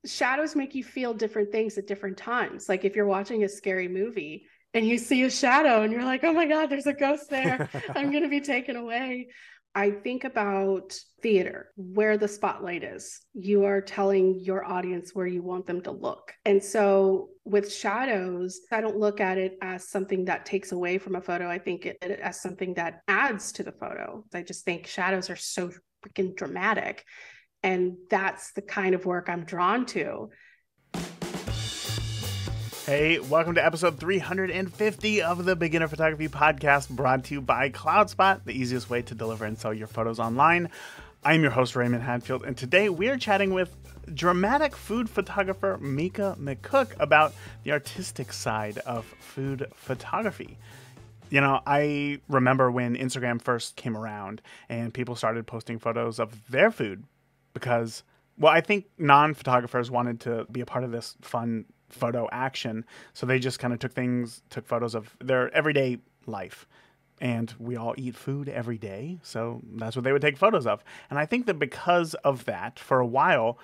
shadows make you feel different things at different times. Like if you're watching a scary movie and you see a shadow and you're like, oh my God, there's a ghost there. I'm going to be taken away. I think about theater, where the spotlight is. You are telling your audience where you want them to look. And so with shadows, I don't look at it as something that takes away from a photo. I think it as something that adds to the photo. I just think shadows are so freaking dramatic. And that's the kind of work I'm drawn to. Hey, welcome to episode 350 of the Beginner Photography Podcast, brought to you by CloudSpot, the easiest way to deliver and sell your photos online. I'm your host, Raymond Hadfield, and today we are chatting with dramatic food photographer Mica McCook about the artistic side of food photography. You know, I remember when Instagram first came around and people started posting photos of their food because, well, I think non-photographers wanted to be a part of this fun photo action. So they just kind of took photos of their everyday life. And we all eat food every day. So that's what they would take photos of. And I think that because of that, for a while,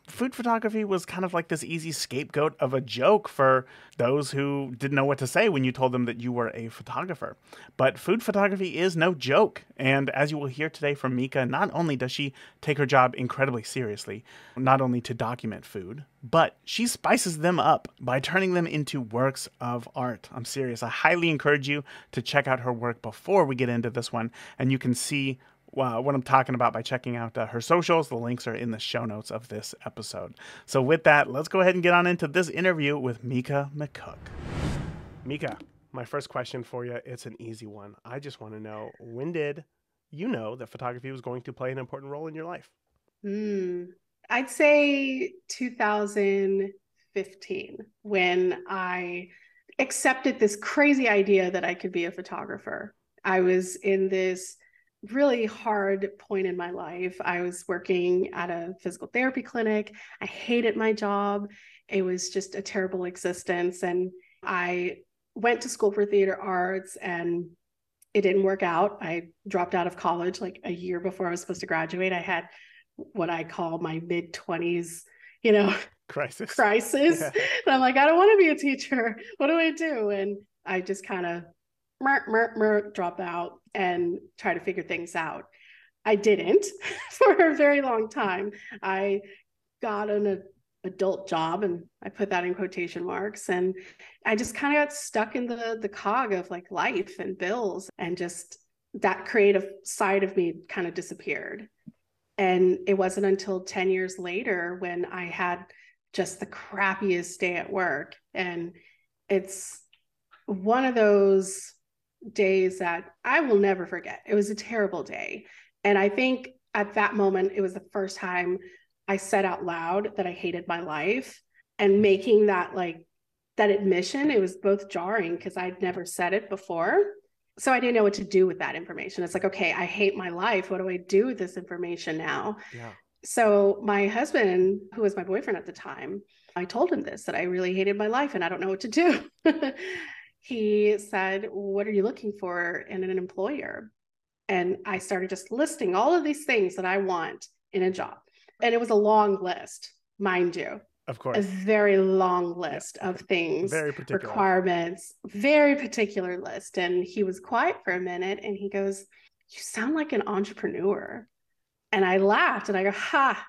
food photography was kind of like this easy scapegoat of a joke for those who didn't know what to say when you told them that you were a photographer. But food photography is no joke. And as you will hear today from Mica, not only does she take her job incredibly seriously, not only to document food, but she spices them up by turning them into works of art. I'm serious. I highly encourage you to check out her work before we get into this one, and you can see what I'm talking about by checking out her socials. The links are in the show notes of this episode. So with that, let's go ahead and get on into this interview with Mica McCook. Mica, my first question for you, it's an easy one. I just want to know, when did you know that photography was going to play an important role in your life? I'd say 2015, when I accepted this crazy idea that I could be a photographer. I was in this really hard point in my life. I was working at a physical therapy clinic. I hated my job. It was just a terrible existence. And I went to school for theater arts and it didn't work out. I dropped out of college like a year before I was supposed to graduate. I had what I call my mid-20s, Crisis. crisis. Yeah. And I'm like, I don't want to be a teacher. What do I do? And I just kind of drop out and try to figure things out. I didn't for a very long time. I got an adult job, and I put that in quotation marks, and I just kind of got stuck in the cog of like life and bills, and just that creative side of me kind of disappeared. And it wasn't until 10 years later when I had just the crappiest day at work. And it's one of those days that I will never forget. It was a terrible day. And I think at that moment, it was the first time I said out loud that I hated my life. And making that admission, it was both jarring because I'd never said it before. So I didn't know what to do with that information. It's like, okay, I hate my life. What do I do with this information now? Yeah. So my husband, who was my boyfriend at the time, I told him this, that I really hated my life and I don't know what to do. He said, what are you looking for in an employer? And I started just listing all of these things that I want in a job. And it was a long list, mind you. Of course. A very long list of things, very particular requirements, very particular list. And he was quiet for a minute and he goes, you sound like an entrepreneur. And I laughed and I go, ha,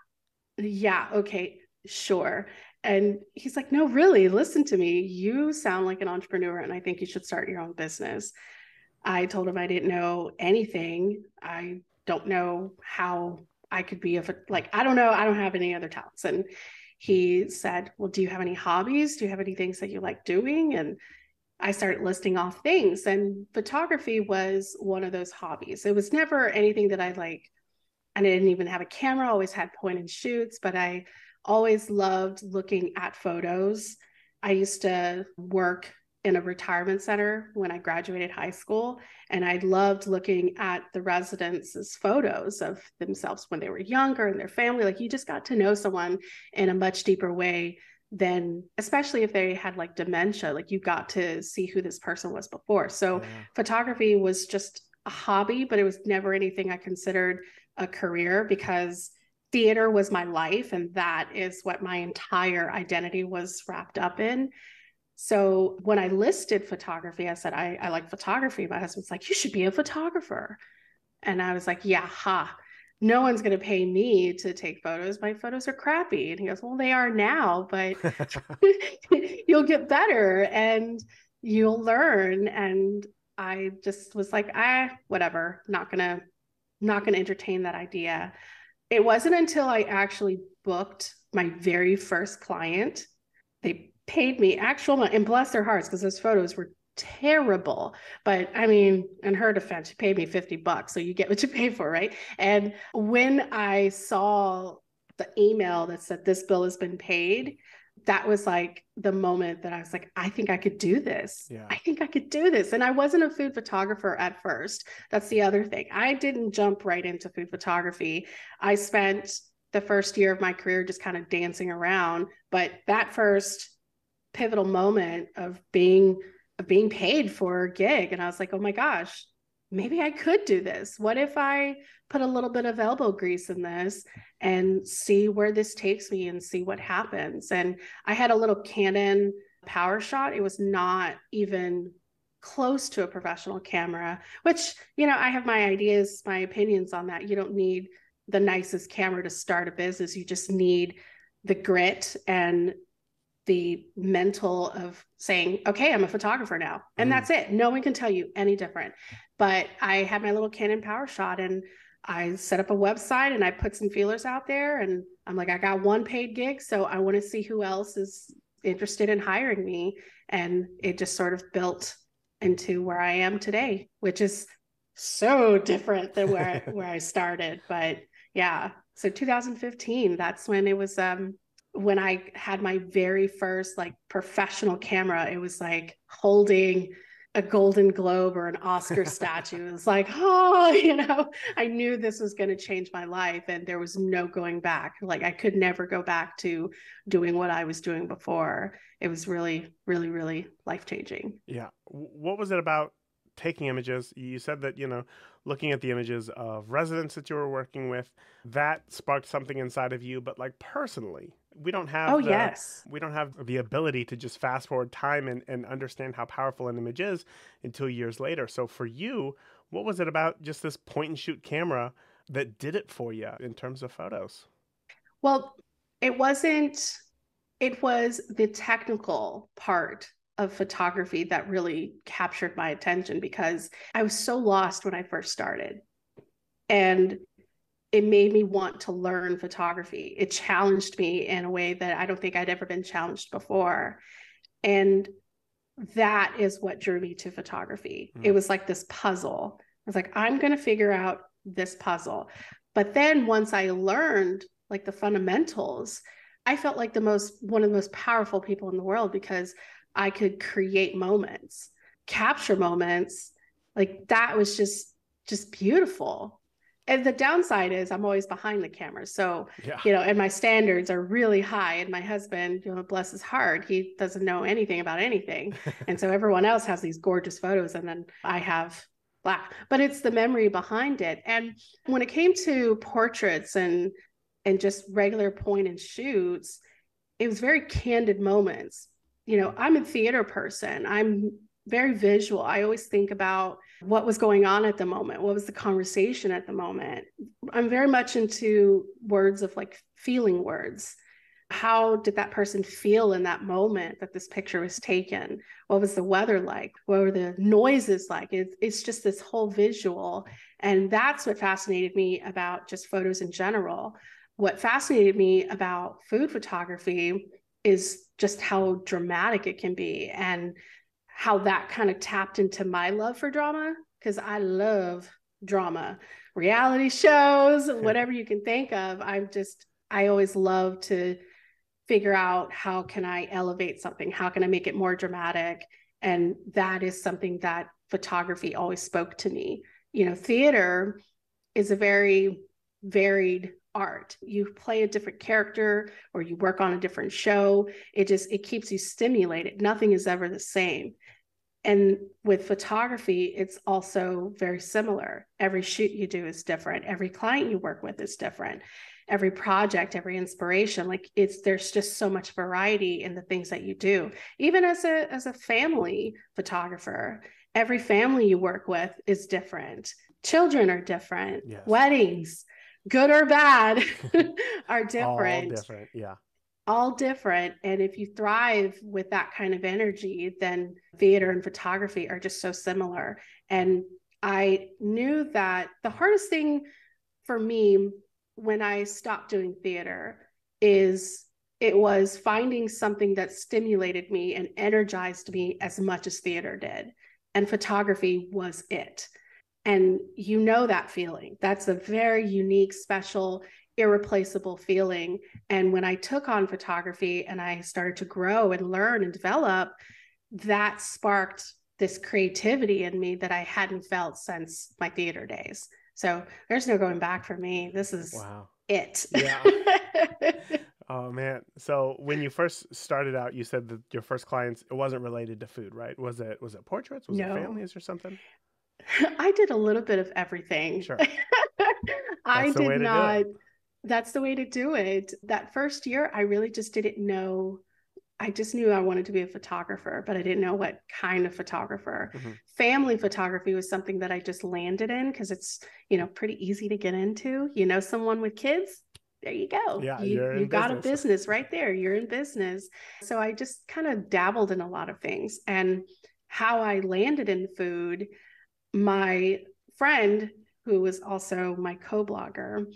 yeah, okay, sure. And he's like, no, really, listen to me. You sound like an entrepreneur and I think you should start your own business. I told him I didn't know anything. I don't know how I could be I don't know. I don't have any other talents. And he said, well, do you have any hobbies? Do you have any things that you like doing? And I started listing off things, and photography was one of those hobbies. It was never anything that I like. I didn't even have a camera, always had point and shoots, but I always loved looking at photos. I used to work in a retirement center when I graduated high school, and I loved looking at the residents' photos of themselves when they were younger and their family. Like, you just got to know someone in a much deeper way than, especially if they had like dementia, like you got to see who this person was before. So photography was just a hobby, but it was never anything I considered a career, because theater was my life, and that is what my entire identity was wrapped up in. So when I listed photography, I said, I like photography. My husband's like, you should be a photographer. And I was like, yeah, no one's going to pay me to take photos. My photos are crappy. And he goes, well, they are now, but you'll get better and you'll learn. And I just was like, whatever, not gonna entertain that idea. It wasn't until I actually booked my very first client, they paid me actual money, and bless their hearts, because those photos were terrible. But I mean, in her defense, she paid me $50, so you get what you pay for, right? And when I saw the email that said this bill has been paid, that was like the moment that I was like, I think I could do this. Yeah. I think I could do this. And I wasn't a food photographer at first. That's the other thing. I didn't jump right into food photography. I spent the first year of my career just kind of dancing around. But that first pivotal moment of being paid for a gig, and I was like, oh my gosh, maybe I could do this. What if I put a little bit of elbow grease in this and see where this takes me and see what happens? And I had a little Canon PowerShot. It was not even close to a professional camera, which, I have my ideas, my opinions on that. You don't need the nicest camera to start a business. You just need the grit and the mental of saying, okay, I'm a photographer now. And that's it. No one can tell you any different. But I had my little Canon PowerShot, and I set up a website and I put some feelers out there, and I'm like, I got one paid gig, so I want to see who else is interested in hiring me. And it just sort of built into where I am today, which is so different than where I started. But yeah, so 2015, that's when it was when I had my very first like professional camera. It was like holding a Golden Globe or an Oscar statue. It was like, I knew this was going to change my life, and there was no going back. Like I could never go back to doing what I was doing before. It was really, really, really life-changing. Yeah. What was it about taking images? You said that, looking at the images of residents that you were working with, that sparked something inside of you. But like personally, we don't have we don't have the ability to just fast forward time and understand how powerful an image is until years later. So for you, what was it about just this point and shoot camera that did it for you in terms of photos? Well, it was the technical part of photography that really captured my attention, because I was so lost when I first started. And it made me want to learn photography. It challenged me in a way that I don't think I'd ever been challenged before. And that is what drew me to photography. It was like this puzzle. I was like, I'm going to figure out this puzzle. But then once I learned like the fundamentals, I felt like one of the most powerful people in the world, because I could create moments, capture moments. Like that was just beautiful. And the downside is I'm always behind the camera. So, and my standards are really high. And my husband, bless his heart, he doesn't know anything about anything. And so everyone else has these gorgeous photos, and then I have black. But it's the memory behind it. And when it came to portraits and just regular point and shoots, it was very candid moments. I'm a theater person. I'm very visual. I always think about what was going on at the moment. What was the conversation at the moment? I'm very much into words of like feeling words. How did that person feel in that moment that this picture was taken? What was the weather like? What were the noises like? It's just this whole visual. And that's what fascinated me about just photos in general. What fascinated me about food photography is just how dramatic it can be, and how that kind of tapped into my love for drama, because I love drama, reality shows, whatever you can think of. I always love to figure out, how can I elevate something? How can I make it more dramatic? And that is something that photography always spoke to me. Theater is a very varied art. You play a different character, or you work on a different show. It keeps you stimulated. Nothing is ever the same. And with photography, it's also very similar. Every shoot you do is different. Every client you work with is different. every project, every inspiration. Like there's just so much variety in the things that you do. Even as a family photographer, every family you work with is different. Children are different. Yes. Weddings, good or bad, are different. All different. Yeah. All different. And if you thrive with that kind of energy, then theater and photography are just so similar. And I knew that the hardest thing for me when I stopped doing theater is it was finding something that stimulated me and energized me as much as theater did. And photography was it. And you know that feeling. That's a very unique, special, irreplaceable feeling. And when I took on photography and I started to grow and learn and develop, that sparked this creativity in me that I hadn't felt since my theater days. So there's no going back for me. This is it. Yeah. Oh man. So when you first started out, you said that your first clients, it wasn't related to food, right? Was it portraits? Was it families or something? I did a little bit of everything. Sure. I did not. That's the way to do it. That first year, I really just didn't know. I just knew I wanted to be a photographer, but I didn't know what kind of photographer. Mm-hmm. Family photography was something that I just landed in because it's, pretty easy to get into. Someone with kids, there you go. Yeah, you got a business right there. You're in business. So I just kind of dabbled in a lot of things. And how I landed in food, my friend, who was also my co-blogger,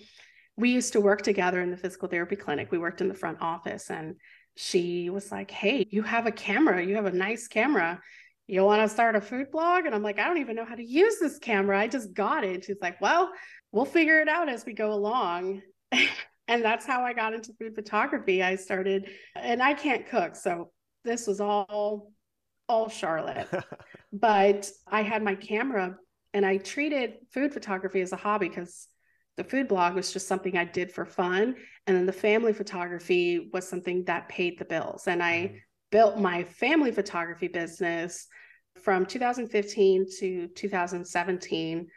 we used to work together in the physical therapy clinic. We worked in the front office, and she was like, hey, you have a camera. You have a nice camera. You want to start a food blog? And I'm like, I don't even know how to use this camera. I just got it. She's like, well, we'll figure it out as we go along. And that's how I got into food photography. I started, and I can't cook. So this was all Charlotte. But I had my camera and I treated food photography as a hobby because the food blog was just something I did for fun. And then the family photography was something that paid the bills. And I built my family photography business from 2015 to 2017.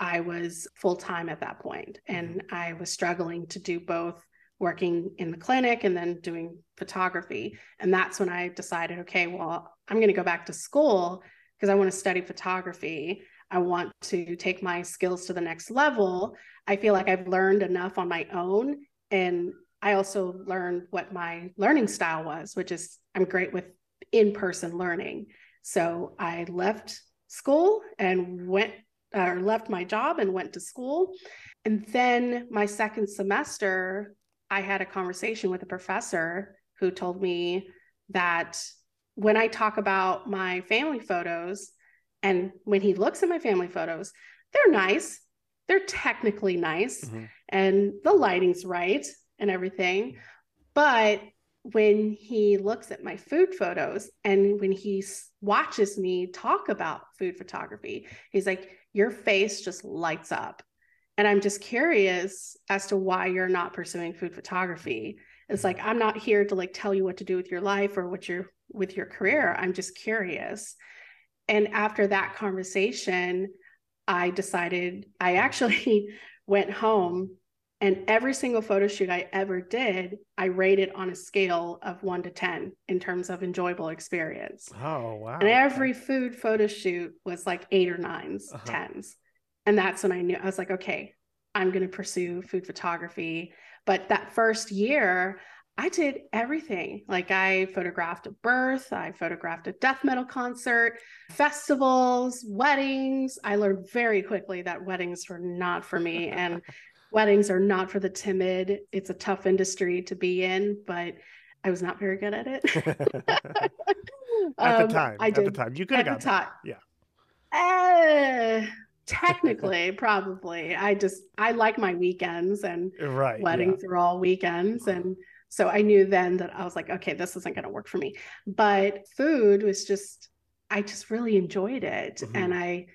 I was full-time at that point, and I was struggling to do both, working in the clinic and then doing photography. And that's when I decided, okay, well, I'm going to go back to school because I want to study photography. I want to take my skills to the next level. I feel like I've learned enough on my own. And I also learned what my learning style was, which is I'm great with in-person learning. So I left school and left my job and went to school. And then my second semester, I had a conversation with a professor who told me that when I talk about my family photos, and when he looks at my family photos, they're nice. They're technically nice. And the lighting's right and everything. But when he looks at my food photos and when he watches me talk about food photography, he's like, your face just lights up. And I'm just curious as to why you're not pursuing food photography. It's like, I'm not here to tell you what to do with your life or with your career. I'm just curious. And after that conversation, I decided I actually went home, and every single photo shoot I ever did, I rated on a scale of 1 to 10 in terms of enjoyable experience. Oh, wow. And every food photo shoot was 8 or 9s, 10s. And that's when I knew, I was like, okay, I'm going to pursue food photography. But that first year, I did everything. I photographed a birth, I photographed a death metal concert, festivals, weddings. I learned very quickly that weddings were not for me, and weddings are not for the timid. It's a tough industry to be in, but I was not very good at it. At the time, you could have got that. Yeah. Technically, probably. I like my weekends, and weddings are all weekends, and so I knew then that I was like, okay, this isn't going to work for me. But food was I just really enjoyed it. And I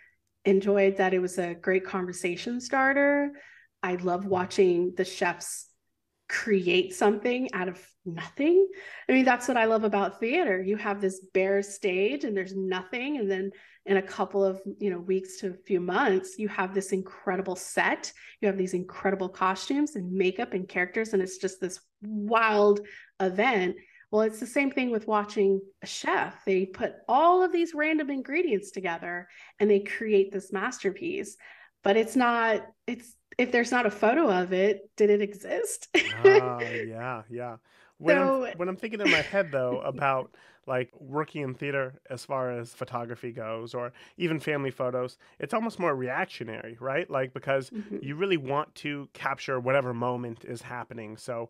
enjoyed that it was a great conversation starter. I love watching the chefs create something out of nothing. I mean, that's what I love about theater. You have this bare stage and there's nothing. And then in a couple of, weeks to a few months, you have this incredible set. You have these incredible costumes and makeup and characters. And it's just this wild event. Well, it's the same thing with watching a chef. They put all of these random ingredients together and they create this masterpiece. But if there's not a photo of it, did it exist? Yeah, yeah. So, When I'm thinking in my head though about like working in theater as far as photography goes, or even family photos, it's almost more reactionary, right? Like because mhm, you really want to capture whatever moment is happening. So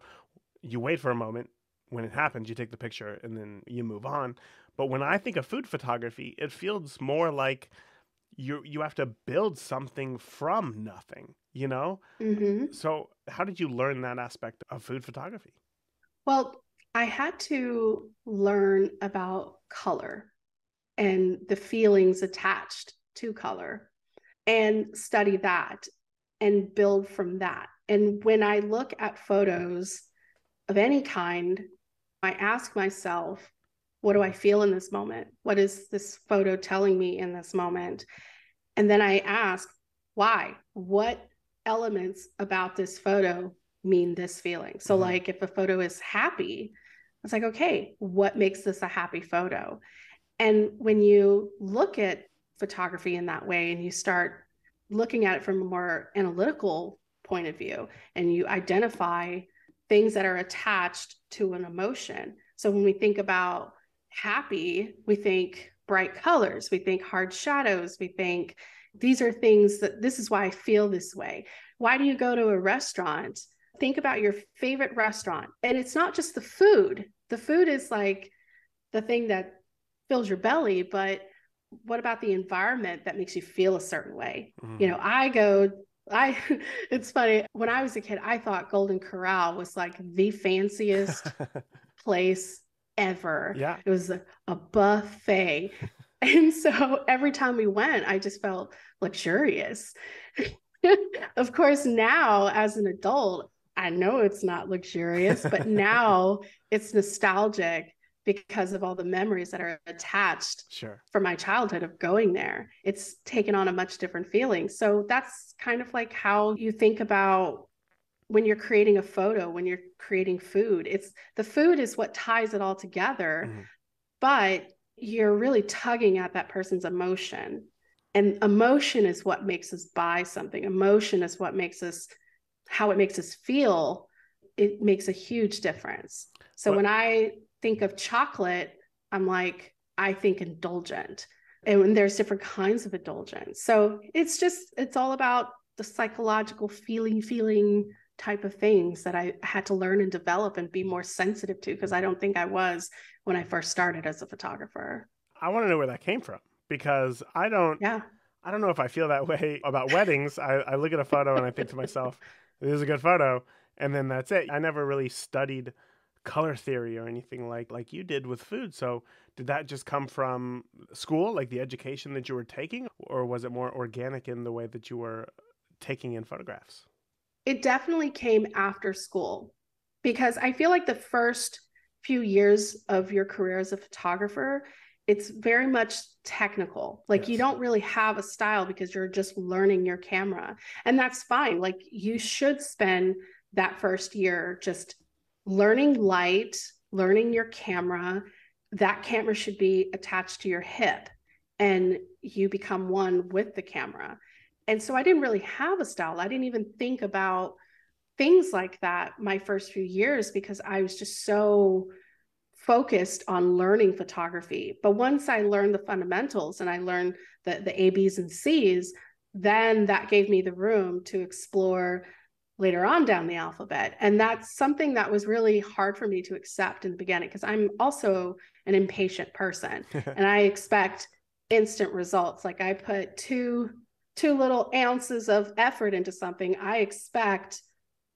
you wait for a moment. When it happens, you take the picture and then you move on. But when I think of food photography, it feels more like you have to build something from nothing, you know? mhm. So, how did you learn that aspect of food photography? Well, I had to learn about color and the feelings attached to color and study that and build from that. And when I look at photos of any kind, I ask myself, what do I feel in this moment? What is this photo telling me in this moment? And then I ask, why? What elements about this photo mean this feeling? So, Hmm. like, if a photo is happy, it's like, okay, what makes this a happy photo? And when you look at photography in that way and you start looking at it from a more analytical point of view and you identify things that are attached to an emotion. So when we think about happy, we think bright colors, we think hard shadows, we think these are things that this is why I feel this way. Why do you go to a restaurant? Think about your favorite restaurant. And it's not just the food. The food is like the thing that fills your belly, but what about the environment that makes you feel a certain way? You Hmm. know, I go, I, it's funny. When I was a kid, I thought Golden Corral was like the fanciest place ever. Yeah, It was a buffet. And so every time we went, I just felt luxurious. Of course, now as an adult, I know it's not luxurious, but now it's nostalgic because of all the memories that are attached sure. from my childhood of going there. It's taken on a much different feeling. So that's kind of like how you think about when you're creating a photo, when you're creating food. It's the food is what ties it all together, Hmm. but you're really tugging at that person's emotion. And emotion is what makes us buy something. Emotion is what makes us, how it makes us feel. It makes a huge difference. So What? when I think of chocolate, I'm like, I think indulgent. And when there's different kinds of indulgence. So it's all about the psychological feeling type of things that I had to learn and develop and be more sensitive to because I don't think I was when I first started as a photographer. I want to know where that came from because Yeah. I don't know if I feel that way about weddings. I look at a photo and I think to myself, "This is a good photo," and then that's it. I never really studied color theory or anything like you did with food. So did that just come from school, like the education that you were taking, or was it more organic in the way that you were taking in photographs? It definitely came after school because I feel like the first few years of your career as a photographer, it's very much technical. Like you Yes. don't really have a style because you're just learning your camera. And that's fine. Like you should spend that first year just learning light, learning your camera. That camera should be attached to your hip and you become one with the camera. And so I didn't really have a style. I didn't even think about things like that my first few years because I was just so focused on learning photography. But once I learned the fundamentals and I learned the A, B's, and C's, then that gave me the room to explore later on down the alphabet. And that's something that was really hard for me to accept in the beginning because I'm also an impatient person and I expect instant results. Like I put two little ounces of effort into something, I expect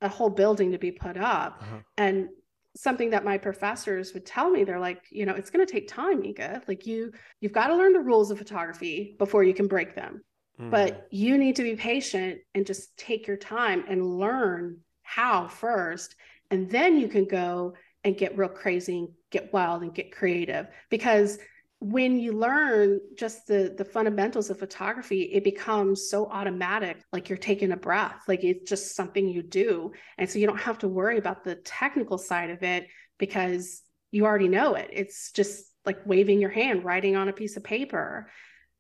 a whole building to be put up. Uh-huh. And something that my professors would tell me, they're like, it's going to take time, Mica. Like you've got to learn the rules of photography before you can break them. Hmm. But you need to be patient and just take your time and learn how first. And then you can go and get real crazy and get wild and get creative. Because when you learn just the fundamentals of photography, it becomes so automatic, like you're taking a breath, like it's just something you do. And so you don't have to worry about the technical side of it because you already know it. It's just like waving your hand, writing on a piece of paper.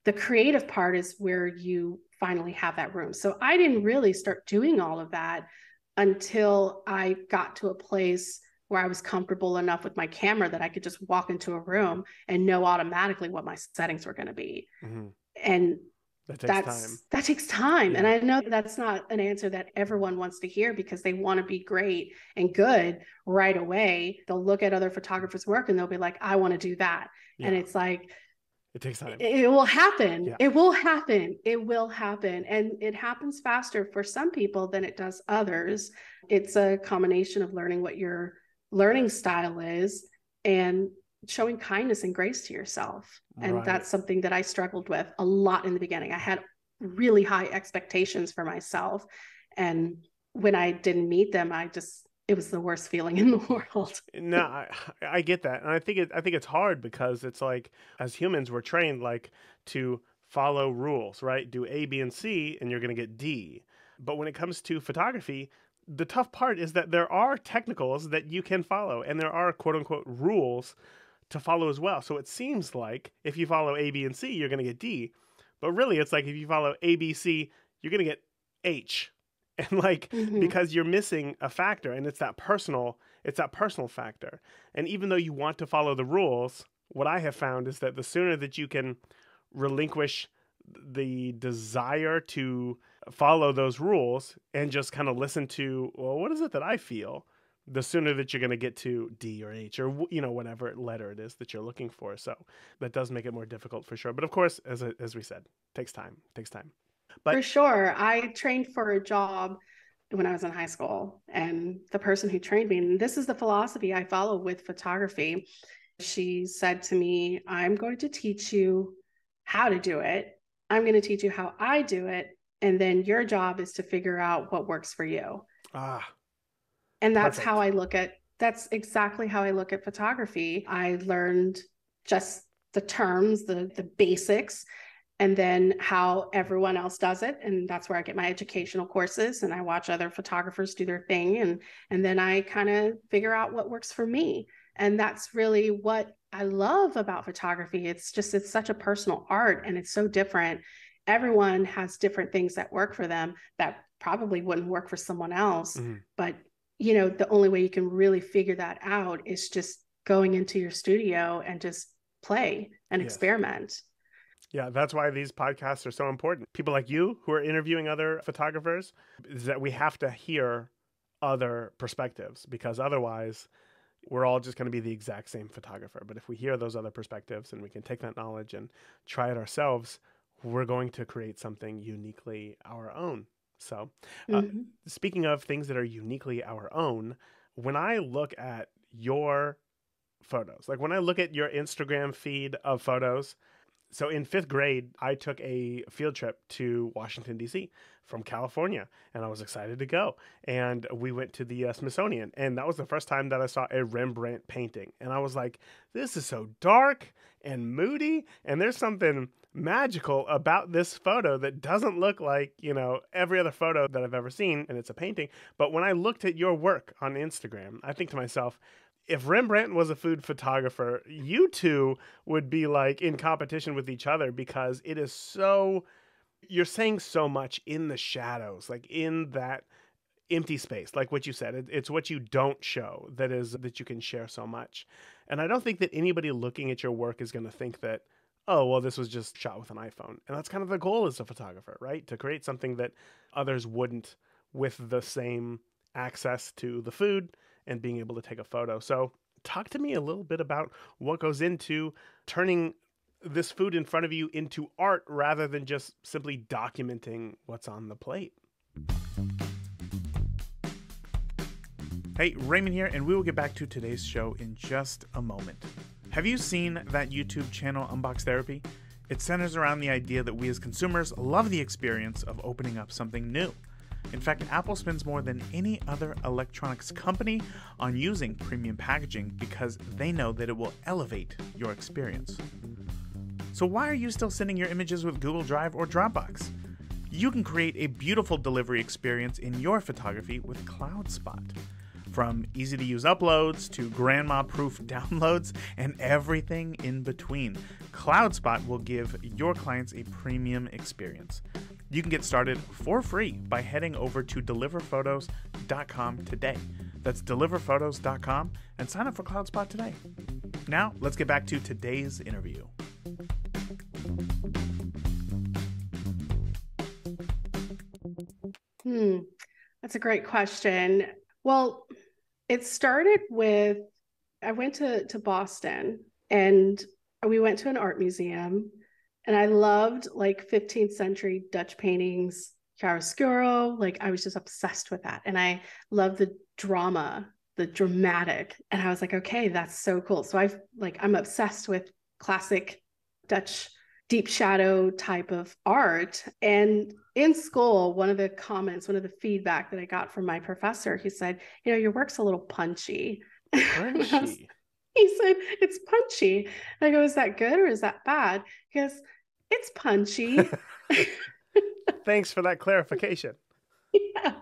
The creative part is where you finally have that room. So I didn't really start doing all of that until I got to a place where I was comfortable enough with my camera that I could just walk into a room and know automatically what my settings were going to be. Mm-hmm. And that takes time. Yeah. And I know that's not an answer that everyone wants to hear because they want to be great and good right away. They'll look at other photographers' work and they'll be like, I want to do that. Yeah. And it's like, it takes time. It will happen. Yeah. It will happen. It will happen. And it happens faster for some people than it does others. It's a combination of learning what your learning style is and showing kindness and grace to yourself. And that's something that I struggled with a lot in the beginning. I had really high expectations for myself. And when I didn't meet them, it was the worst feeling in the world. No, I get that. And I think it's hard because it's like, as humans, we're trained like to follow rules, right? Do A, B, and C, and you're going to get D. But when it comes to photography, the tough part is that there are technicals that you can follow, and there are quote unquote rules to follow as well. So it seems like if you follow A, B, and C, you're going to get D. But really, it's like if you follow A, B, C, you're going to get H. And like, because you're missing a factor, and it's that personal factor. And even though you want to follow the rules, what I have found is that the sooner that you can relinquish the desire to follow those rules and just kind of listen to, well, what is it that I feel? The sooner that you're going to get to D or H or, whatever letter it is that you're looking for. So that does make it more difficult for sure. But of course, as we said, takes time. But for sure. I trained for a job when I was in high school, and the person who trained me, and this is the philosophy I follow with photography. She said to me, I'm going to teach you how to do it. I'm going to teach you how I do it. And then your job is to figure out what works for you. And that's perfect. That's exactly how I look at photography. I learned just the terms, the basics, and then how everyone else does it. And that's where I get my educational courses, and I watch other photographers do their thing. And then I kind of figure out what works for me. And that's really what I love about photography. It's such a personal art, and it's so different. Everyone has different things that work for them that probably wouldn't work for someone else. Mm-hmm. But, the only way you can really figure that out is just going into your studio and just play and experiment. Yeah, that's why these podcasts are so important. People like you who are interviewing other photographers, is that we have to hear other perspectives, because otherwise we're all just going to be the exact same photographer. But if we hear those other perspectives and we can take that knowledge and try it ourselves, we're going to create something uniquely our own. So speaking of things that are uniquely our own, when I look at your photos, like when I look at your Instagram feed of photos, so in 5th grade, I took a field trip to Washington, D.C. from California, and I was excited to go. And we went to the Smithsonian, and that was the first time that I saw a Rembrandt painting. And I was like, this is so dark and moody, and there's something magical about this photo that doesn't look like, every other photo that I've ever seen, and it's a painting. But when I looked at your work on Instagram, I think to myself, if Rembrandt was a food photographer, you two would be like in competition with each other, because it is so, you're saying so much in the shadows, like in that empty space, like what you said, it's what you don't show that you can share so much. And I don't think that anybody looking at your work is going to think that, oh, well, this was just shot with an iPhone. And that's kind of the goal as a photographer, right? To create something that others wouldn't, with the same access to the food and being able to take a photo. So talk to me a little bit about what goes into turning this food in front of you into art rather than just simply documenting what's on the plate. Hey, Raymond here, and we will get back to today's show in just a moment. Have you seen that YouTube channel, Unbox Therapy? It centers around the idea that we as consumers love the experience of opening up something new. In fact, Apple spends more than any other electronics company on using premium packaging because they know that it will elevate your experience. So why are you still sending your images with Google Drive or Dropbox? You can create a beautiful delivery experience in your photography with CloudSpot. From easy-to-use uploads to grandma-proof downloads and everything in between, CloudSpot will give your clients a premium experience. You can get started for free by heading over to deliverphotos.com today. That's deliverphotos.com and sign up for CloudSpot today. Now, let's get back to today's interview. That's a great question. Well, it started with, I went to Boston and we went to an art museum and I loved like 15th century Dutch paintings, chiaroscuro. Like I was just obsessed with that. And I loved the drama, the dramatic. And I was like, okay, that's so cool. So I'm obsessed with classic Dutch deep shadow type of art. And in school, one of the feedback that I got from my professor, he said, your work's a little punchy. Punchy. He said, it's punchy. I go, is that good or is that bad? He goes, it's punchy. Thanks for that clarification. Yeah.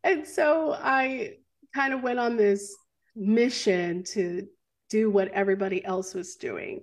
And so I kind of went on this mission to do what everybody else was doing.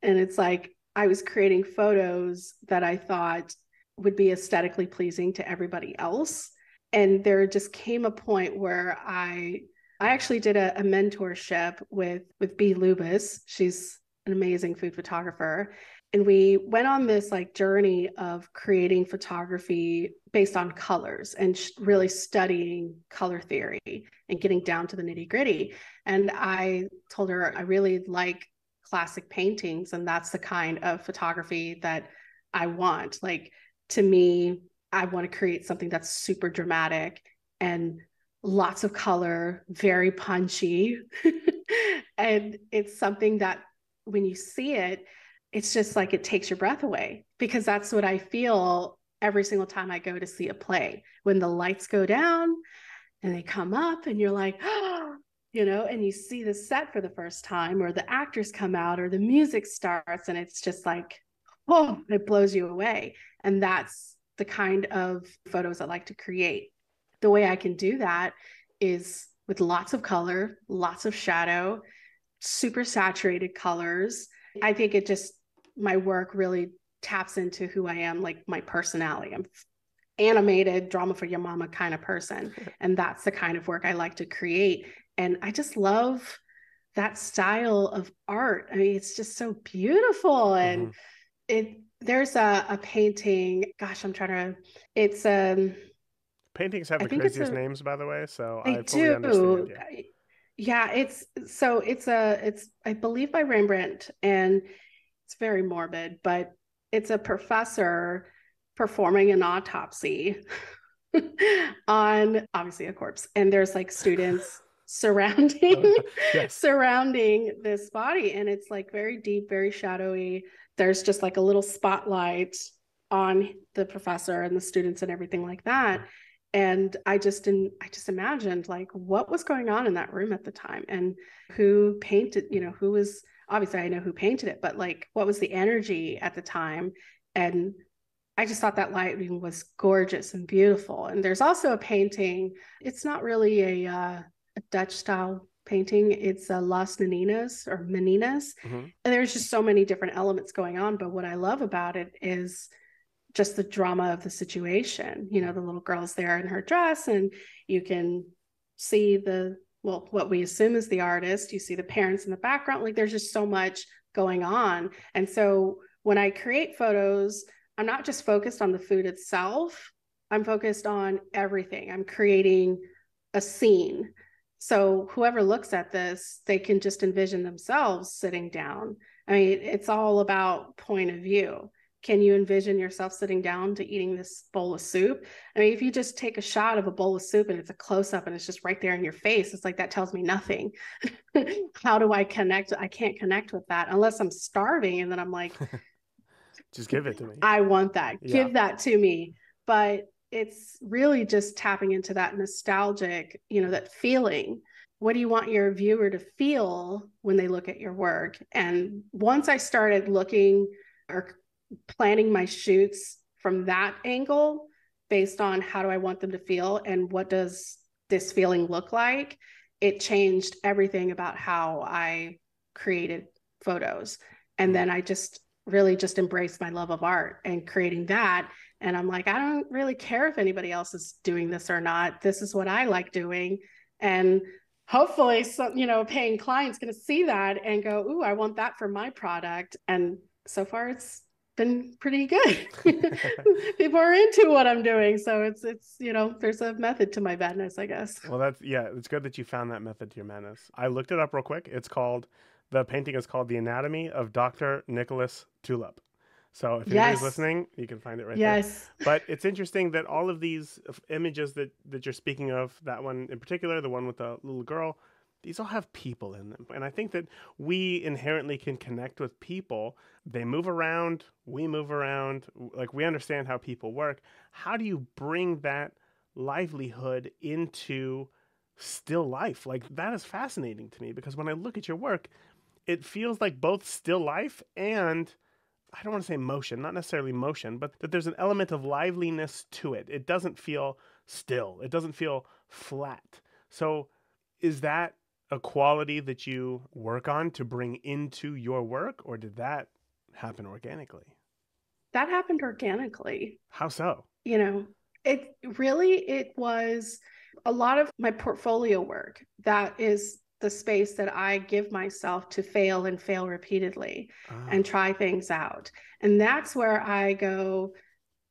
And it's like, I was creating photos that I thought would be aesthetically pleasing to everybody else. And there just came a point where I actually did a mentorship with B. Lubis. She's an amazing food photographer. And we went on this like journey of creating photography based on colors and really studying color theory and getting down to the nitty gritty. And I told her I really like classic paintings, and that's the kind of photography that I want. Like, to me, I want to create something that's super dramatic and lots of color, very punchy. And it's something that when you see it, it's just like it takes your breath away, because that's what I feel every single time I go to see a play. When the lights go down and they come up and you're like, oh, and you see the set for the first time, or the actors come out, or the music starts, and it's just like, oh, it blows you away. And that's the kind of photos I like to create. The way I can do that is with lots of color, lots of shadow, super saturated colors. I think my work really taps into who I am, like my personality. I'm animated, drama for your mama kind of person. And that's the kind of work I like to create. And I just love that style of art. I mean, it's just so beautiful. And there's a painting, gosh, it's paintings have the craziest names, by the way, so I fully understand. Yeah, it's I believe by Rembrandt, and it's very morbid, but it's a professor performing an autopsy on obviously a corpse, and there's like students surrounding this body, and it's like very deep, very shadowy. There's just like a little spotlight on the professor and the students and everything like that. And I just imagined like what was going on in that room at the time, and who painted, who was, obviously I know who painted it, but like what was the energy at the time. And I just thought that lighting was gorgeous and beautiful. And there's also a painting, it's not really a Dutch style painting, it's a Las Meninas or Meninas. And there's just so many different elements going on. But what I love about it is just the drama of the situation. The little girl's there in her dress, and you can see what we assume is the artist. You see the parents in the background. Like, there's just so much going on. And so when I create photos, I'm not just focused on the food itself. I'm focused on everything. I'm creating a scene. So whoever looks at this, they can just envision themselves sitting down. I mean, it's all about point of view. Can you envision yourself sitting down to eating this bowl of soup? I mean, if you just take a shot of a bowl of soup and it's a close-up and it's just right there in your face, it's like, that tells me nothing. How do I connect? I can't connect with that unless I'm starving. And then I'm like, just give it to me. I want that. Yeah. Give that to me. But it's really just tapping into that nostalgic, that feeling. What do you want your viewer to feel when they look at your work? And once I started looking or planning my shoots from that angle, based on how do I want them to feel and what does this feeling look like, it changed everything about how I created photos. And then I just really just embraced my love of art and creating that. And I'm like, I don't really care if anybody else is doing this or not. This is what I like doing. And hopefully, a paying client's going to see that and go, ooh, I want that for my product. And so far it's been pretty good. People are into what I'm doing. So it's there's a method to my madness, I guess. Well, it's good that you found that method to your madness. I looked it up real quick. The painting is called The Anatomy of Dr. Nicholas Tulip. So if anybody's listening, you can find it right there. But it's interesting that all of these images that you're speaking of, that one in particular, the one with the little girl, these all have people in them. And I think that we inherently can connect with people. They move around, we move around, like we understand how people work. How do you bring that livelihood into still life? Like, that is fascinating to me, because when I look at your work, it feels like both still life and, I don't want to say motion, not necessarily motion, but that there's an element of liveliness to it. It doesn't feel still. It doesn't feel flat. So is that a quality that you work on to bring into your work, or did that happen organically? That happened organically. How so? It was a lot of my portfolio work. That is the space that I give myself to fail and fail repeatedly and try things out. And that's where I go,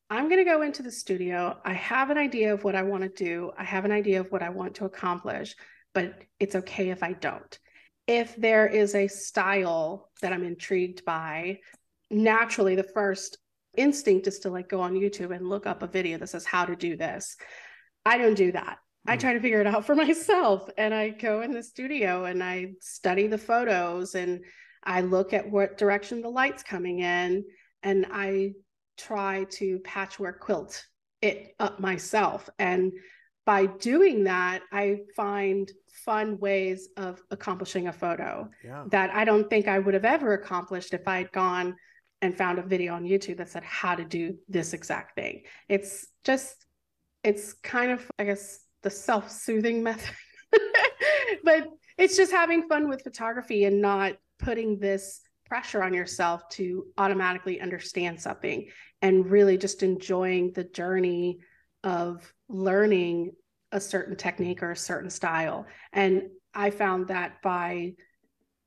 I'm going to go into the studio. I have an idea of what I want to do. I have an idea of what I want to accomplish, but it's okay if I don't. If there is a style that I'm intrigued by, naturally, the first instinct is to go on YouTube and look up a video that says how to do this. I don't do that. I try to figure it out for myself, and I go in the studio and I study the photos and I look at what direction the light's coming in, and I try to patchwork quilt it up myself. And by doing that, I find fun ways of accomplishing a photo that I don't think I would have ever accomplished if I had gone and found a video on YouTube that said how to do this exact thing. It's kind of, I guess, the self-soothing method, but it's just having fun with photography and not putting this pressure on yourself to automatically understand something, and really just enjoying the journey of learning a certain technique or a certain style. And I found that by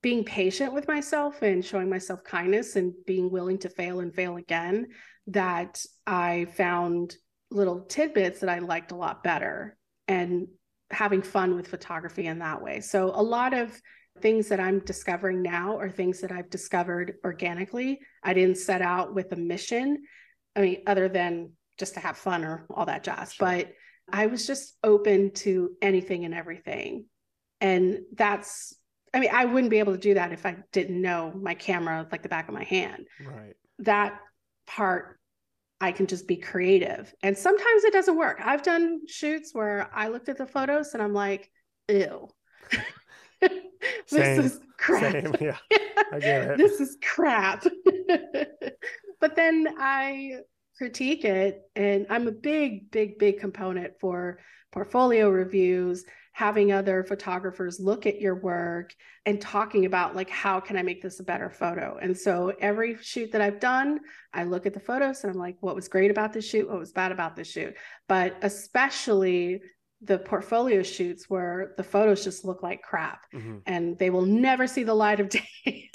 being patient with myself and showing myself kindness and being willing to fail and fail again, that I found little tidbits that I liked a lot better, and having fun with photography in that way. So a lot of things that I'm discovering now are things that I've discovered organically. I didn't set out with a mission, other than just to have fun or all that jazz, but I was just open to anything and everything. And I wouldn't be able to do that if I didn't know my camera like the back of my hand. Right. That part, I can just be creative. And sometimes it doesn't work. I've done shoots where I looked at the photos and I'm like, ew. This is crap. Same, yeah. I get it. This is crap. But then I critique it, and I'm a big component for portfolio reviews, having other photographers look at your work and talking about how can I make this a better photo. And so every shoot that I've done, I look at the photos and I'm like, what was great about this shoot? What was bad about this shoot? But especially the portfolio shoots where the photos just look like crap, and they will never see the light of day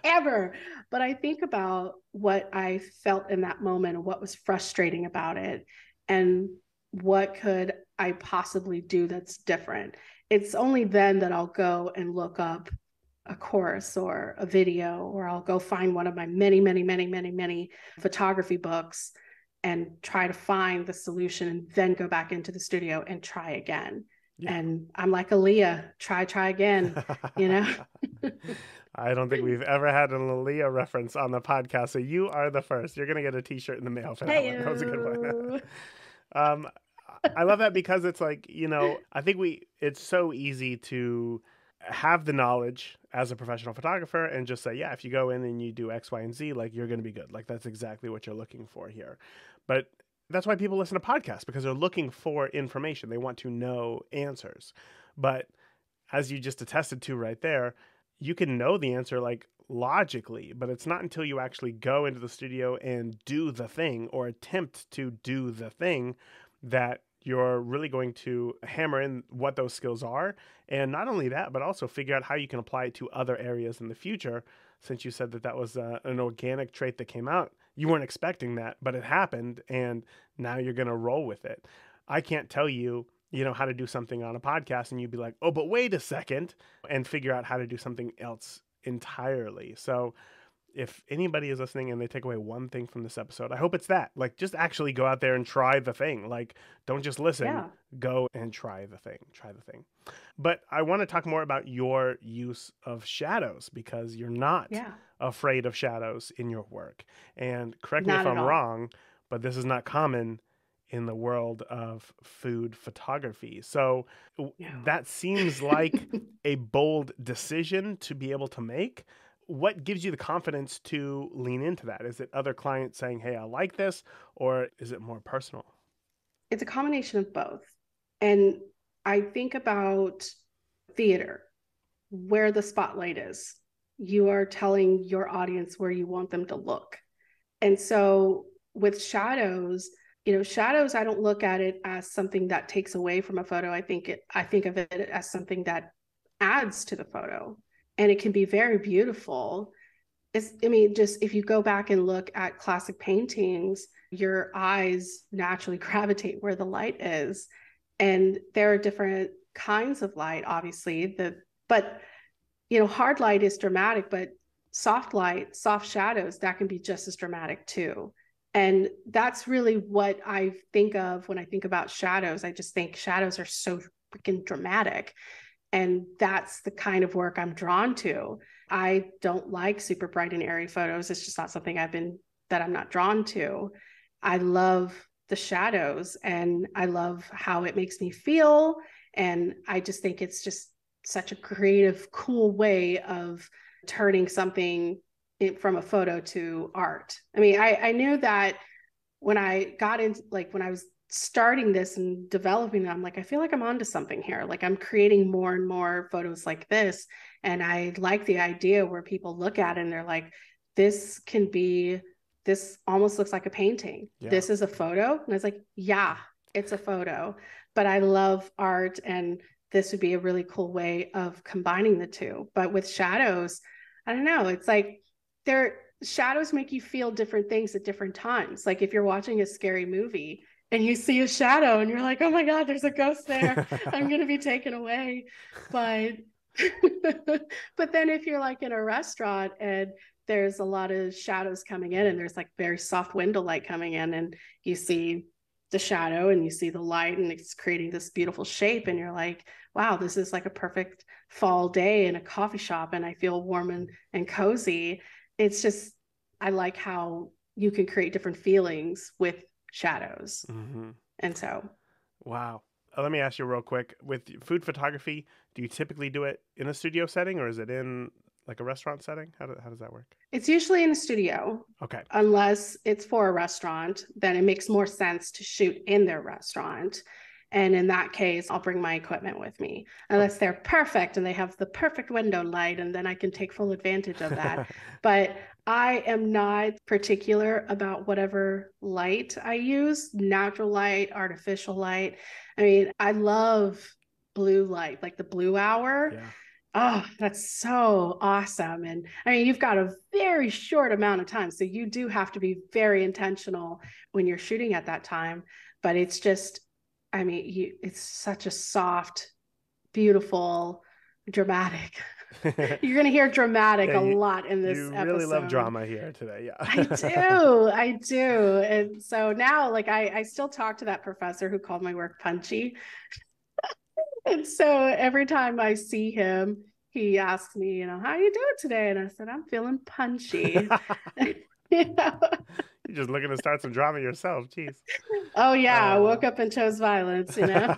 ever. But I think about what I felt in that moment and what was frustrating about it, and what could I possibly do that's different. It's only then that I'll go and look up a course or a video, or I'll go find one of my many photography books and try to find the solution, and then go back into the studio and try again. Yeah. And I'm like Aaliyah, try again, I don't think we've ever had an Aaliyah reference on the podcast, so you are the first. You're going to get a t-shirt in the mail for that one. That was a good one. Um, I love that because it's like, I think it's so easy to have the knowledge as a professional photographer and just say, yeah, if you go in and you do X, Y, and Z, like you're going to be good. Like that's exactly what you're looking for here. But that's why people listen to podcasts because they're looking for information. They want to know answers. But as you just attested to right there, you can know the answer like logically, but it's not until you actually go into the studio and do the thing or attempt to do the thing that you're really going to hammer in what those skills are. And not only that, but also figure out how you can apply it to other areas in the future. Since you said that that was an organic trait that came out, you weren't expecting that, but it happened. And now you're going to roll with it. I can't tell you, how to do something on a podcast and you'd be like, oh, but wait a second, and figure out how to do something else entirely. So if anybody is listening and they take away one thing from this episode, I hope it's that. Like, just actually go out there and try the thing. Like, don't just listen. Yeah. Go and try the thing. Try the thing. But I want to talk more about your use of shadows because you're not afraid of shadows in your work. And correct me if I'm wrong, but this is not common in the world of food photography. So that seems like a bold decision to be able to make. What gives you the confidence to lean into that? Is it other clients saying, hey, I like this, or is it more personal? It's a combination of both. And I think about theater, where the spotlight is. You are telling your audience where you want them to look. And so with shadows, shadows, I don't look at it as something that takes away from a photo. I think of it as something that adds to the photo. And it can be very beautiful. Just if you go back and look at classic paintings, your eyes naturally gravitate where the light is. And there are different kinds of light, obviously. But hard light is dramatic, but soft light, soft shadows, that can be just as dramatic too. And that's really what I think of when I think about shadows. I just think shadows are so freaking dramatic. And that's the kind of work I'm drawn to. I don't like super bright and airy photos. It's just not something that I'm not drawn to. I love the shadows and I love how it makes me feel. And I just think it's just such a creative, cool way of turning something from a photo to art. I knew that when I got into, when I was starting this and developing it, I'm like, I feel like I'm onto something here. Like I'm creating more and more photos like this. And I like the idea where people look at it and they're like, this almost looks like a painting. Yeah. This is a photo. And I was like, yeah, it's a photo, but I love art. And this would be a really cool way of combining the two. But with shadows, I don't know. It's like shadows make you feel different things at different times. Like if you're watching a scary movie, and you see a shadow and you're like, oh my God, there's a ghost there. I'm going to be taken away. But then if you're like in a restaurant and there's a lot of shadows coming in and there's like very soft window light coming in and you see the shadow and you see the light and it's creating this beautiful shape. And you're like, wow, this is like a perfect fall day in a coffee shop. And I feel warm and cozy. It's just, I like how you can create different feelings with shadows. Mm-hmm. And so wow, let me ask you real quick, with food photography, do you typically do it in a studio setting or is it in like a restaurant setting? How does that work? It's usually in a studio. Okay. Unless it's for a restaurant, then it makes more sense to shoot in their restaurant. And in that case, I'll bring my equipment with me, unless they're perfect and they have the perfect window light, and then I can take full advantage of that. But I am not particular about whatever light I use, natural light, artificial light. I love blue light, like the blue hour. Yeah. Oh, that's so awesome. And you've got a very short amount of time, so you do have to be very intentional when you're shooting at that time. But it's just, it's such a soft, beautiful, dramatic. You're going to hear dramatic a lot in this episode. You really love drama here today. Yeah. I do. And so now, I still talk to that professor who called my work punchy. And so every time I see him, he asks me, how are you doing today? And I said, I'm feeling punchy. You're just looking to start some drama yourself. Jeez. Oh yeah, I woke up and chose violence, you know.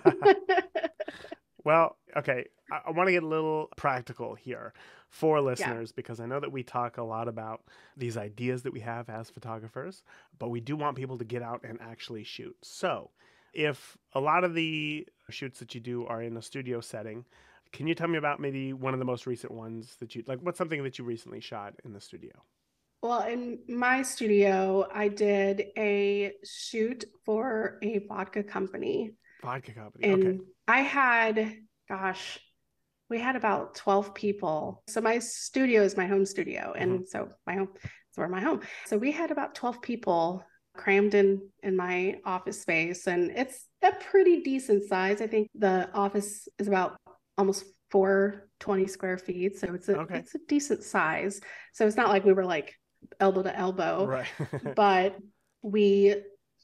Well, okay. I want to get a little practical here for Yeah. listeners because I know that we talk a lot about these ideas that we have as photographers, but we do want people to get out and actually shoot. So, if a lot of the shoots that you do are in a studio setting, can you tell me about maybe one of the most recent ones that you like? What's something that you recently shot in the studio? Well, in my studio, I did a shoot for a vodka company. Vodka company. Okay. And I had, gosh, we had about 12 people. So my studio is my home studio. Mm-hmm. And so my home is where my home. So we had about 12 people crammed in my office space. And it's a pretty decent size. I think the office is about almost 420 square feet. So it's a decent size. So it's not like we were like elbow to elbow, Right. but we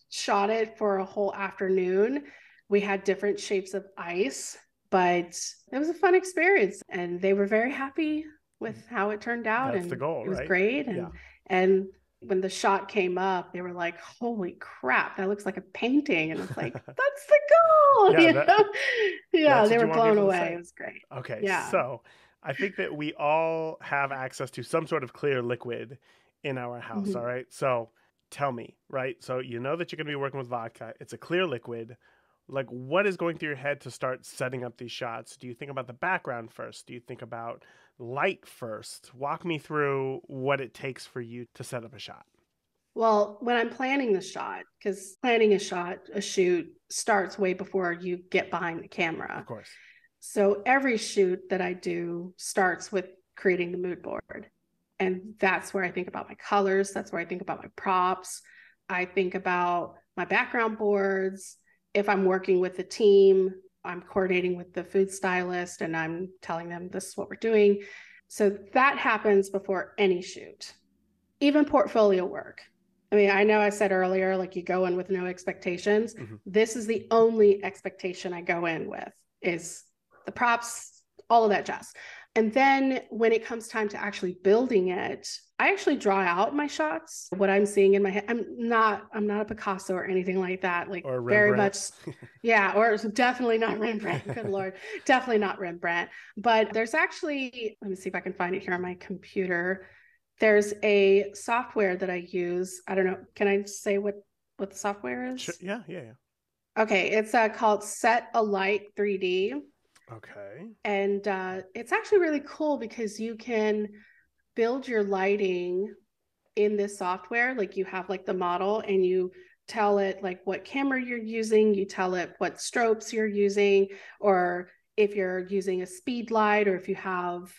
shot it for a whole afternoon. We had different shapes of ice, but it was a fun experience and they were very happy with how it turned out. That's and the goal, it was right? great. Yeah. And when the shot came up, they were like, holy crap, that looks like a painting. And it's like, that's the goal. Yeah, you know? Yeah, that's they what you were want blown people to away. say. It was great. Okay, Yeah. so I think that we all have access to some sort of clear liquid in our house, all right? So tell me, right? So you know that you're going to be working with vodka. It's a clear liquid. Like, what is going through your head to start setting up these shots? Do you think about the background first? Do you think about light first? Walk me through what it takes for you to set up a shot. Well, when I'm planning the shot, because planning a shoot starts way before you get behind the camera. Of course. So every shoot that I do starts with creating the mood board. And that's where I think about my colors. That's where I think about my props. I think about my background boards. If I'm working with a team, I'm coordinating with the food stylist and I'm telling them this is what we're doing. So that happens before any shoot, even portfolio work. I mean, I know I said earlier, like you go in with no expectations. Mm-hmm. This is the only expectation I go in with is the props, all of that jazz. And then when it comes time to actually building it, I actually draw out my shots, what I'm seeing in my head. I'm not a Picasso or anything like that. Like or very much, yeah, or definitely not Rembrandt. Good Lord, definitely not Rembrandt. But there's actually, let me see if I can find it here on my computer. There's a software that I use. I don't know. Can I say what the software is? Sure. Yeah. Okay, it's called Set Alight 3D. Okay. And it's actually really cool because you can build your lighting in this software. Like you have like the model and you tell it like what camera you're using, you tell it what strobes you're using, or if you're using a speed light, or if you have,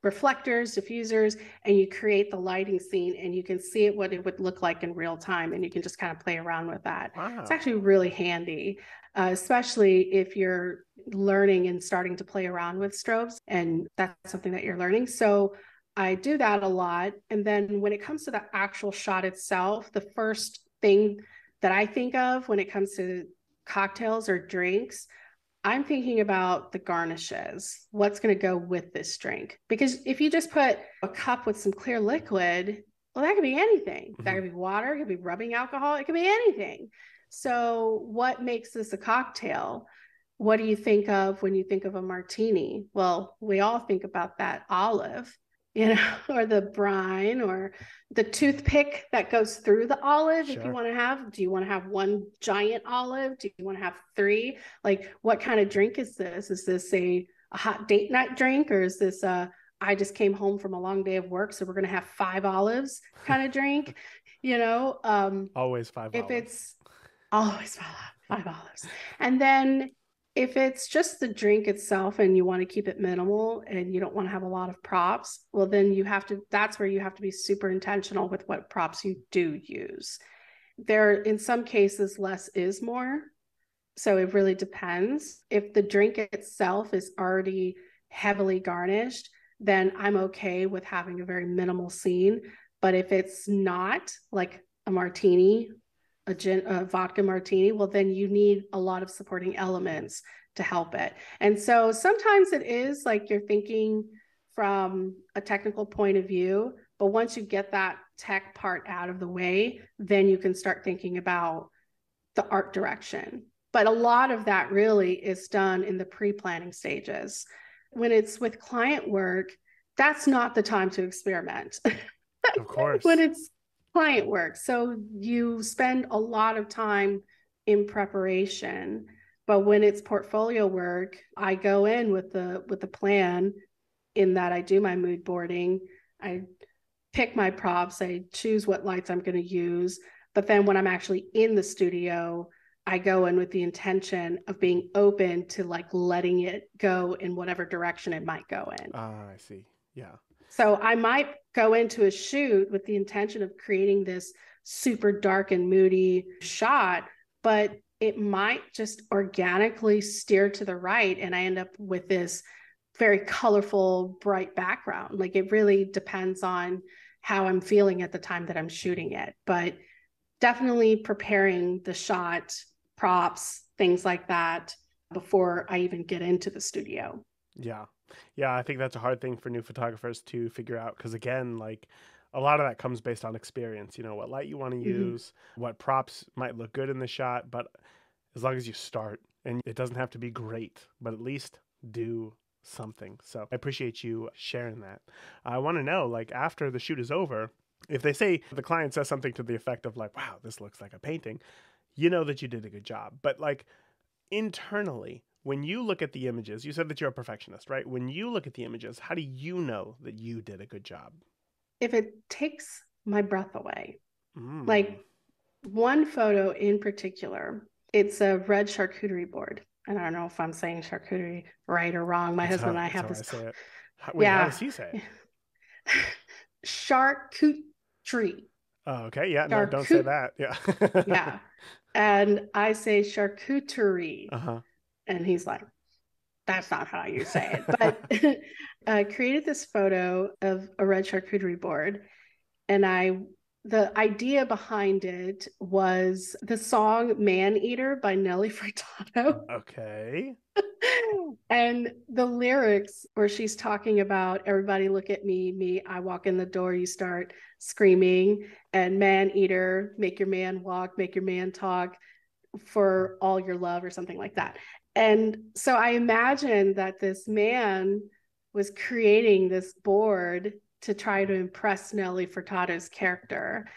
reflectors, diffusers, and you create the lighting scene and you can see it, what it would look like in real time. And you can just kind of play around with that. Wow. It's actually really handy, especially if you're learning and starting to play around with strobes and that's something that you're learning. So I do that a lot. And then when it comes to the actual shot itself, the first thing that I think of when it comes to cocktails or drinks, I'm thinking about the garnishes. What's going to go with this drink? Because if you just put a cup with some clear liquid, well, that could be anything. Mm-hmm. That could be water, it could be rubbing alcohol, it could be anything. So what makes this a cocktail? What do you think of when you think of a martini? Well, we all think about that olive, or the brine, or the toothpick that goes through the olive. Sure. If you want to have, do you want to have one giant olive? Do you want to have three? Like, what kind of drink is this? Is this a hot date night drink? Or is this I just came home from a long day of work, so we're going to have 5 olives kind of drink? Always 5 if olives. It's always 5 olives. And then if it's just the drink itself and you want to keep it minimal and you don't want to have a lot of props, well, then that's where you have to be super intentional with what props you do use. In some cases, less is more. So it really depends. If the drink itself is already heavily garnished, then I'm okay with having a very minimal scene. But if it's not, like a martini, a vodka martini, well, then you need a lot of supporting elements to help it. And so sometimes it is like you're thinking from a technical point of view, But once you get that tech part out of the way, then you can start thinking about the art direction. But a lot of that really is done in the pre-planning stages. When it's with client work, that's not the time to experiment. Of course. When it's client work. So you spend a lot of time in preparation. But when it's portfolio work, I go in with the plan, in that I do my mood boarding. I pick my props. I choose what lights I'm going to use. But then when I'm actually in the studio, I go in with the intention of being open to like letting it go in whatever direction it might go in. I see. Yeah. So I might go into a shoot with the intention of creating this super dark and moody shot, but it might just organically steer to the right, and I end up with this very colorful, bright background. Like, it really depends on how I'm feeling at the time that I'm shooting it. But definitely preparing the shot, props, things like that before I even get into the studio. Yeah. Yeah, I think that's a hard thing for new photographers to figure out, because again, like, a lot of that comes based on experience, you know, what light you want to use, what props might look good in the shot. But as long as you start, and it doesn't have to be great, but at least do something. So I appreciate you sharing that. I want to know, like, after the shoot is over, if they say, the client says something to the effect of like, wow, this looks like a painting, you know that you did a good job. But like, internally, when you look at the images, you said that you're a perfectionist, right? When you look at the images, how do you know that you did a good job? If it takes my breath away, like one photo in particular, it's a red charcuterie board. And I don't know if I'm saying charcuterie right or wrong. My husband and I have this. Wait, how does he say it? Charcuterie. Oh, okay. Yeah. No, don't say that. Yeah. Yeah. And I say charcuterie. And he's like, that's not how you say it. But I created this photo of a red charcuterie board. And the idea behind it was the song Man Eater by Nelly Furtado. Okay. And the lyrics where she's talking about, everybody look at me, I walk in the door, you start screaming, and man eater, make your man walk, make your man talk, for all your love, or something like that. And so I imagine that this man was creating this board to try to impress Nelly Furtado's character.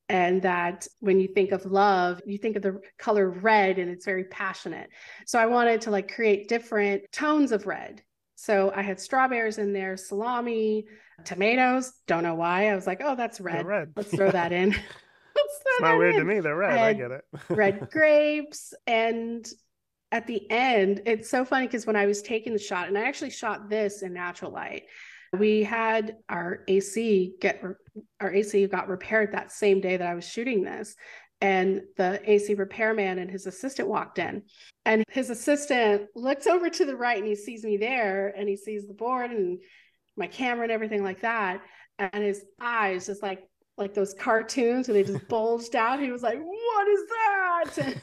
And that when you think of love, you think of the color red, and it's very passionate. So I wanted to like create different tones of red. So I had strawberries in there, salami, tomatoes. Don't know why. I was like, oh, that's red. Red. Let's throw that in. It's not weird to me. They're red. I get it. Red grapes. And at the end, it's so funny because when I was taking the shot, and I actually shot this in natural light, we had our AC got repaired that same day that I was shooting this. And the AC repairman and his assistant walked in, and his assistant looks over to the right, and he sees me there, and he sees the board and my camera and everything like that. And his eyes just like those cartoons where they just bulged out. He was like, what is that?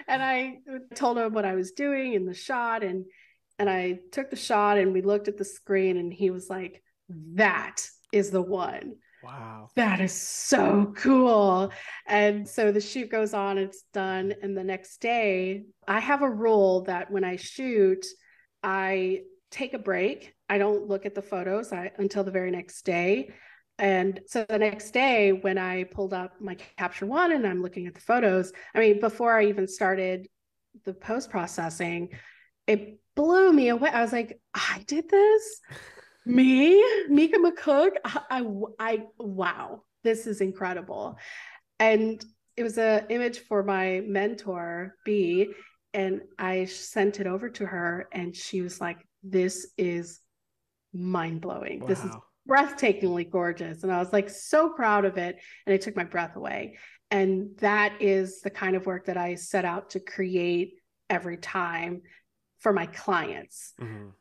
And I told him what I was doing in the shot, and I took the shot, and we looked at the screen, and he was like, that is the one. Wow. That is so cool. And so the shoot goes on, it's done. And the next day, I have a rule that when I shoot, I take a break. I don't look at the photos until the very next day. And so the next day, when I pulled up my Capture One and I'm looking at the photos, I mean, before I even started the post-processing, it blew me away. I was like, I did this? Me, Mica McCook? Wow, this is incredible. And it was an image for my mentor, B, and I sent it over to her, and she was like, this is mind-blowing. Wow. This is breathtakingly gorgeous. And I was like so proud of it, and it took my breath away. And that is the kind of work that I set out to create every time for my clients.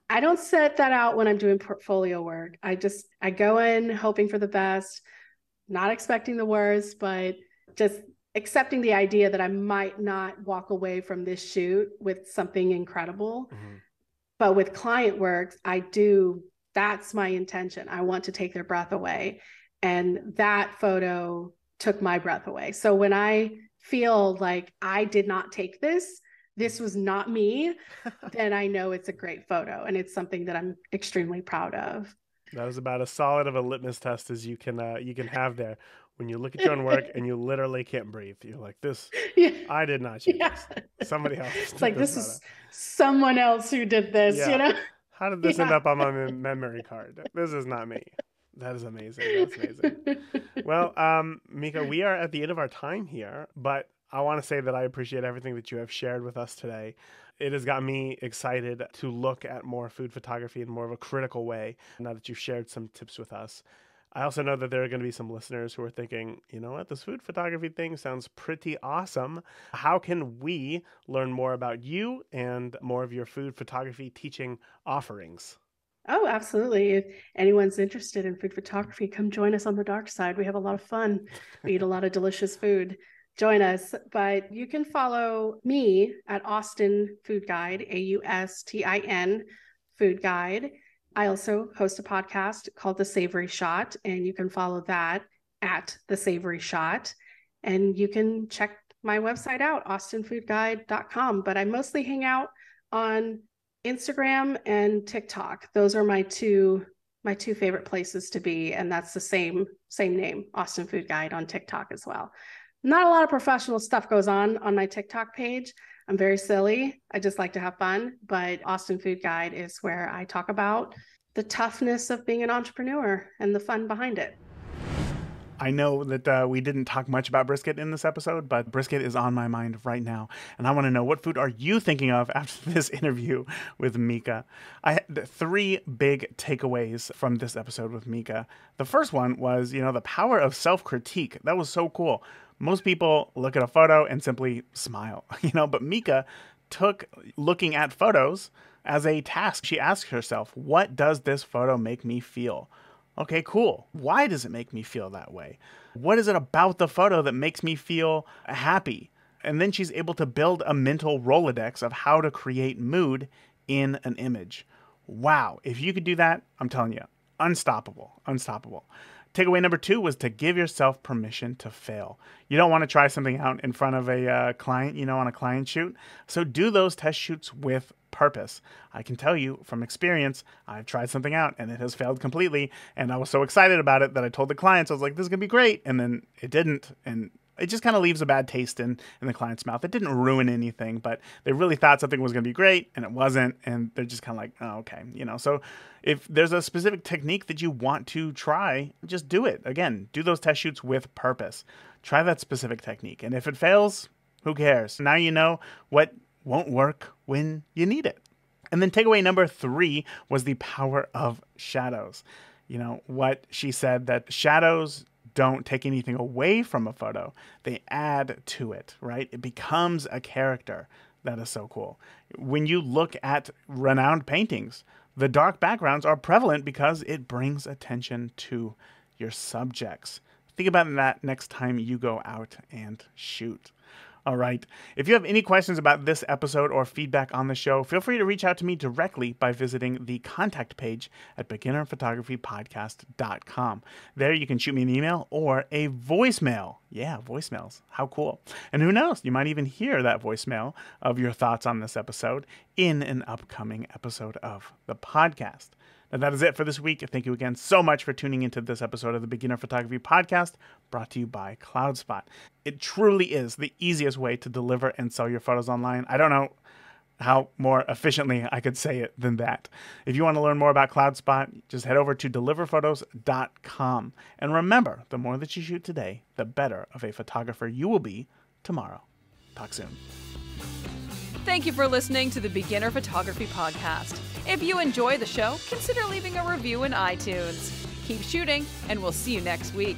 I don't set that out when I'm doing portfolio work. I go in hoping for the best, not expecting the worst, but just accepting the idea that I might not walk away from this shoot with something incredible. But with client work, I do That's my intention. I want to take their breath away. And that photo took my breath away. So when I feel like I did not take this was not me, then I know it's a great photo and it's something that I'm extremely proud of. That was about as solid of a litmus test as you can have there. When you look at your own work and you literally can't breathe, you're like, "This, yeah. I did not shoot this. Somebody else." It's like this is someone else who did this. Yeah. You know, how did this end up on my memory card? This is not me. That is amazing. That's amazing. Well, Mica, we are at the end of our time here, but I want to say that I appreciate everything that you have shared with us today. It has got me excited to look at more food photography in more of a critical way now that you've shared some tips with us. I also know that there are going to be some listeners who are thinking, you know what, this food photography thing sounds pretty awesome. How can we learn more about you and more of your food photography teaching offerings? Oh, absolutely. If anyone's interested in food photography, come join us on the dark side. We have a lot of fun. We eat a lot of delicious food. Join us. But you can follow me at Austin Food Guide, AUSTIN Food Guide. I also host a podcast called The Savory Shot, and you can follow that at The Savory Shot. And you can check my website out, austinfoodguide.com. But I mostly hang out on Instagram and TikTok. Those are my two favorite places to be. And that's the same name, Austin Food Guide, on TikTok as well. Not a lot of professional stuff goes on my TikTok page. I'm very silly. I just like to have fun. But Austin Food Guide is where I talk about the toughness of being an entrepreneur and the fun behind it. I know that we didn't talk much about brisket in this episode, but brisket is on my mind right now. And I want to know, what food are you thinking of after this interview with Mica? I had 3 big takeaways from this episode with Mica. The first one was, the power of self-critique. That was so cool. Most people look at a photo and simply smile, but Mica took looking at photos as a task. She asked herself, what does this photo make me feel? Okay, cool. Why does it make me feel that way? What is it about the photo that makes me feel happy? And then she's able to build a mental Rolodex of how to create mood in an image. Wow. If you could do that, I'm telling you, unstoppable. Takeaway number 2 was to give yourself permission to fail. You don't want to try something out in front of a client, on a client shoot. So do those test shoots with purpose. I can tell you from experience, I've tried something out and it has failed completely. And I was so excited about it that I told the clients, I was like, this is going to be great. And then it didn't. And it just kind of leaves a bad taste in the client's mouth. It didn't ruin anything, but they really thought something was going to be great and it wasn't. And they're just kind of like, oh, okay. So if there's a specific technique that you want to try, just do it. Again, do those test shoots with purpose. Try that specific technique. And if it fails, who cares? Now you know what won't work when you need it. And then takeaway number 3 was the power of shadows. What she said, that shadows don't take anything away from a photo. They add to it, right? It becomes a character. That is so cool. When you look at renowned paintings, the dark backgrounds are prevalent because it brings attention to your subjects. Think about that next time you go out and shoot. All right. If you have any questions about this episode or feedback on the show, feel free to reach out to me directly by visiting the contact page at beginnerphotographypodcast.com. There you can shoot me an email or a voicemail. Yeah, voicemails. How cool. And who knows, you might even hear that voicemail of your thoughts on this episode in an upcoming episode of the podcast. And that is it for this week. Thank you again so much for tuning into this episode of the Beginner Photography Podcast, brought to you by CloudSpot. It truly is the easiest way to deliver and sell your photos online. I don't know how more efficiently I could say it than that. If you want to learn more about CloudSpot, just head over to deliverphotos.com. And remember, the more that you shoot today, the better of a photographer you will be tomorrow. Talk soon. Thank you for listening to the Beginner Photography Podcast. If you enjoy the show, consider leaving a review in iTunes. Keep shooting, and we'll see you next week.